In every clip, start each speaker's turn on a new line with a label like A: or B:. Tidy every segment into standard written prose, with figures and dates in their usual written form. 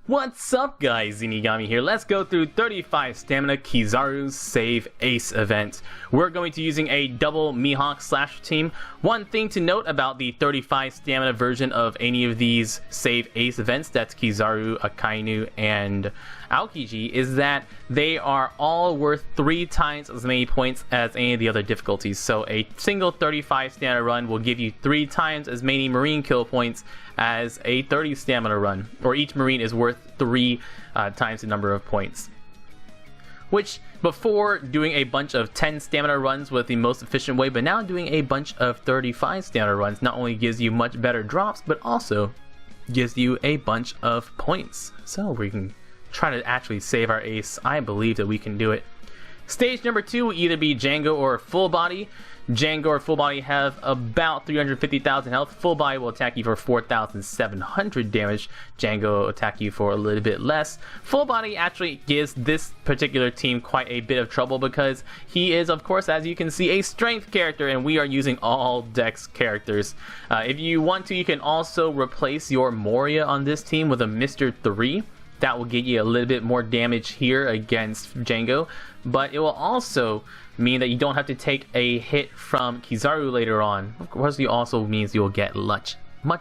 A: What's up guys, Zeenigami here. Let's go through 35 stamina Kizaru's save ace event. We're going to be using a double Mihawk slasher team. One thing to note about the 35 stamina version of any of these save ace events, that's Kizaru, Akainu, and Aokiji, is that they are all worth 3 times as many points as any of the other difficulties. So a single 35 stamina run will give you 3 times as many marine kill points as a 30 stamina run, or each marine is worth 3 times the number of points. Which, before doing a bunch of 10 stamina runs was the most efficient way, but now doing a bunch of 35 stamina runs not only gives you much better drops, but also gives you a bunch of points. So we can try to actually save our ace. I believe that we can do it. Stage number 2 will either be Django or Full Body. Django or Full Body have about 350,000 health. Full Body will attack you for 4,700 damage. Django will attack you for a little bit less. Full Body actually gives this particular team quite a bit of trouble because he is, of course, as you can see, a strength character, and we are using all dex characters. If you want to, you can also replace your Moria on this team with a Mr. 3. That will get you a little bit more damage here against Django, but it will also mean that you don't have to take a hit from Kizaru later on. Of course, it also means you'll get much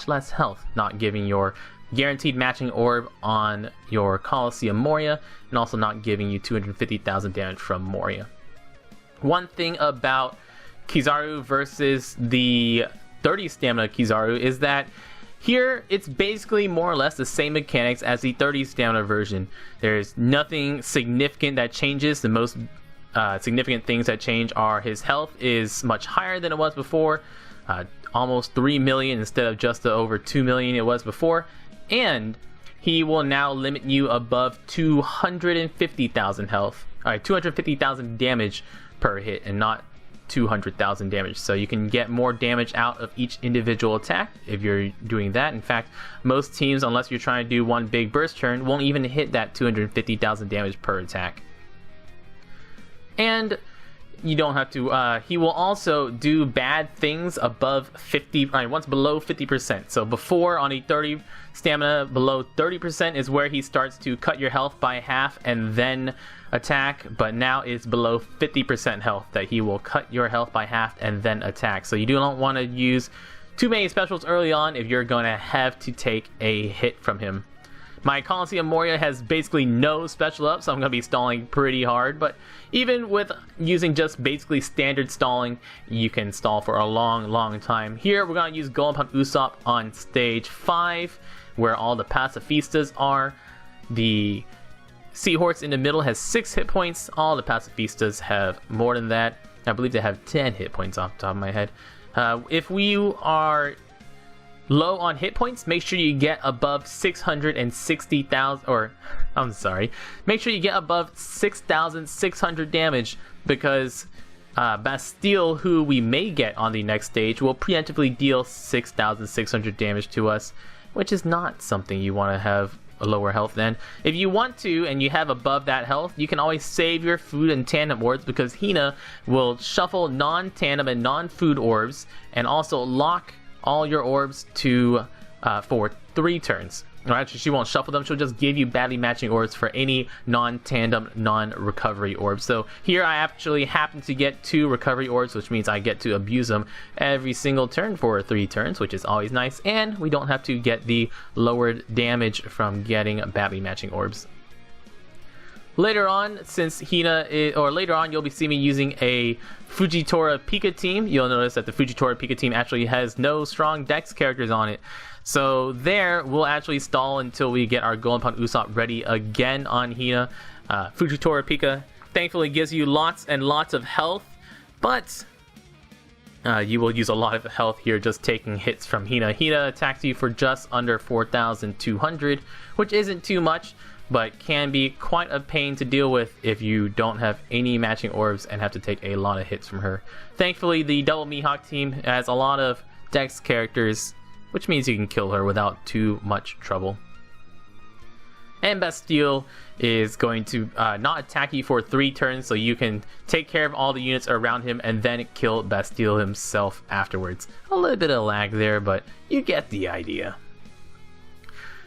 A: less health, not giving your guaranteed matching orb on your Colosseum Moria, and also not giving you 250,000 damage from Moria. One thing about Kizaru versus the 30 stamina Kizaru is that here, it's basically more or less the same mechanics as the 30 stamina version. There's nothing significant that changes. The most significant things that change are his health is much higher than it was before. Almost 3 million instead of just the over 2 million it was before. And he will now limit you above 250,000 health. Alright, 250,000 damage per hit and not 200,000 damage, so you can get more damage out of each individual attack if you're doing that. In fact, most teams, unless you're trying to do one big burst turn, won't even hit that 250,000 damage per attack. And you don't have to, he will also do bad things above 50, once below 50%. So before, on a 30 stamina, below 30% is where he starts to cut your health by half and then attack, but now it's below 50% health that he will cut your health by half and then attack. So you do not want to use too many specials early on if you're going to have to take a hit from him. My Colosseum Moria has basically no special up, so I'm going to be stalling pretty hard, but even with using just basically standard stalling, you can stall for a long time. Here we're going to use Golden Pump Usopp on stage 5, where all the pacifistas are. The Seahorse in the middle has 6 hit points. All the pacifistas have more than that. I believe they have 10 hit points off the top of my head. If we are low on hit points, make sure you get above 660,000, or I'm sorry, make sure you get above 6,600 damage, because Bastille, who we may get on the next stage, will preemptively deal 6,600 damage to us, which is not something you want to have a lower health than. If you want to and you have above that health, you can always save your food and tandem orbs, because Hina will shuffle non-tandem and non-food orbs and also lock all your orbs to for 3 turns. Or actually, she won't shuffle them, she'll just give you badly matching orbs for any non-tandem, non-recovery orbs. So here I actually happen to get 2 recovery orbs, which means I get to abuse them every single turn for 3 turns, which is always nice, and we don't have to get the lowered damage from getting badly matching orbs. Later on, later on, you'll be seeing me using a Fujitora Pika team. You'll notice that the Fujitora Pika team actually has no strong dex characters on it. So there, we'll actually stall until we get our Golden Pump Usopp ready again on Hina. Fujitora Pika thankfully gives you lots and lots of health, but you will use a lot of health here just taking hits from Hina. Hina attacks you for just under 4,200, which isn't too much, but can be quite a pain to deal with if you don't have any matching orbs and have to take a lot of hits from her. Thankfully, the double Mihawk team has a lot of dex characters, which means you can kill her without too much trouble. And Bastille is going to not attack you for 3 turns, so you can take care of all the units around him and then kill Bastille himself afterwards. A little bit of lag there, but you get the idea.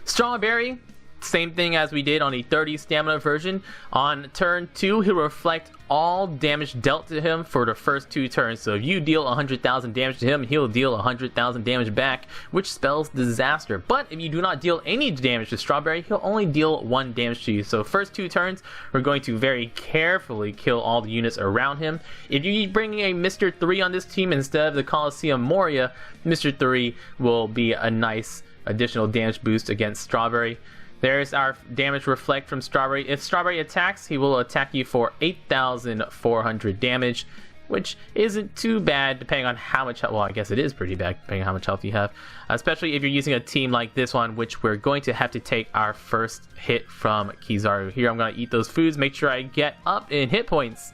A: Strawberry same thing as we did on the 30 stamina version. On turn 2, he'll reflect all damage dealt to him for the first 2 turns. So if you deal 100,000 damage to him, he'll deal 100,000 damage back, which spells disaster. But if you do not deal any damage to Strawberry, he'll only deal 1 damage to you. So first 2 turns, we're going to very carefully kill all the units around him. If you bring a Mr. 3 on this team instead of the Coliseum Moria, Mr. 3 will be a nice additional damage boost against Strawberry. There's our damage reflect from Strawberry. If Strawberry attacks, he will attack you for 8,400 damage, which isn't too bad depending on how much health. Well, I guess it is pretty bad depending on how much health you have, especially if you're using a team like this one, which we're going to have to take our first hit from Kizaru. Here, I'm going to eat those foods, make sure I get up in hit points.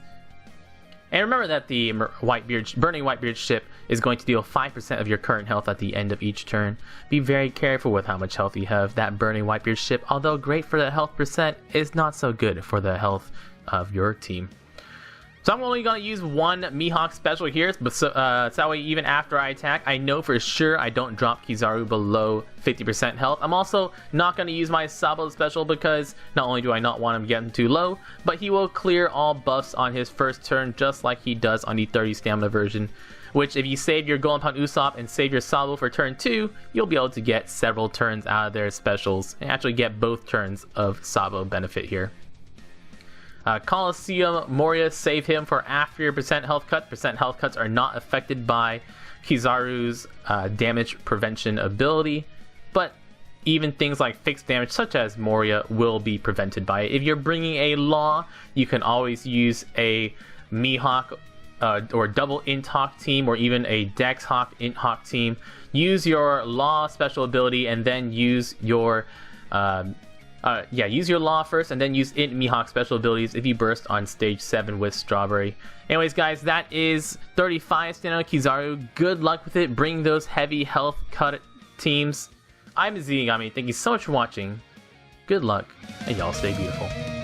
A: And remember that the Burning Whitebeard ship is going to deal 5% of your current health at the end of each turn. Be very careful with how much health you have. That Burning Whitebeard ship, although great for the health percent, is not so good for the health of your team. So I'm only going to use 1 Mihawk special here, but so that way even after I attack, I know for sure I don't drop Kizaru below 50% health. I'm also not going to use my Sabo special because not only do I not want him to get too low, but he will clear all buffs on his first turn just like he does on the 30 stamina version. Which if you save your Golden Pound Usopp and save your Sabo for turn 2, you'll be able to get several turns out of their specials and actually get both turns of Sabo benefit here. Coliseum Moria, save him for after your percent health cut. Percent health cuts are not affected by Kizaru's damage prevention ability, but even things like fixed damage such as Moria will be prevented by it. If you're bringing a Law, you can always use a Mihawk or double Int Hawk team, or even a Dex Hawk Int Hawk team. Use your Law special ability and then use your use your Law first and then use Int Mihawk special abilities if you burst on stage 7 with Strawberry. Anyways guys, that is 35 standout Kizaru. Good luck with it. Bring those heavy health cut teams. I'm Zeenigami. Thank you so much for watching. Good luck, and y'all stay beautiful.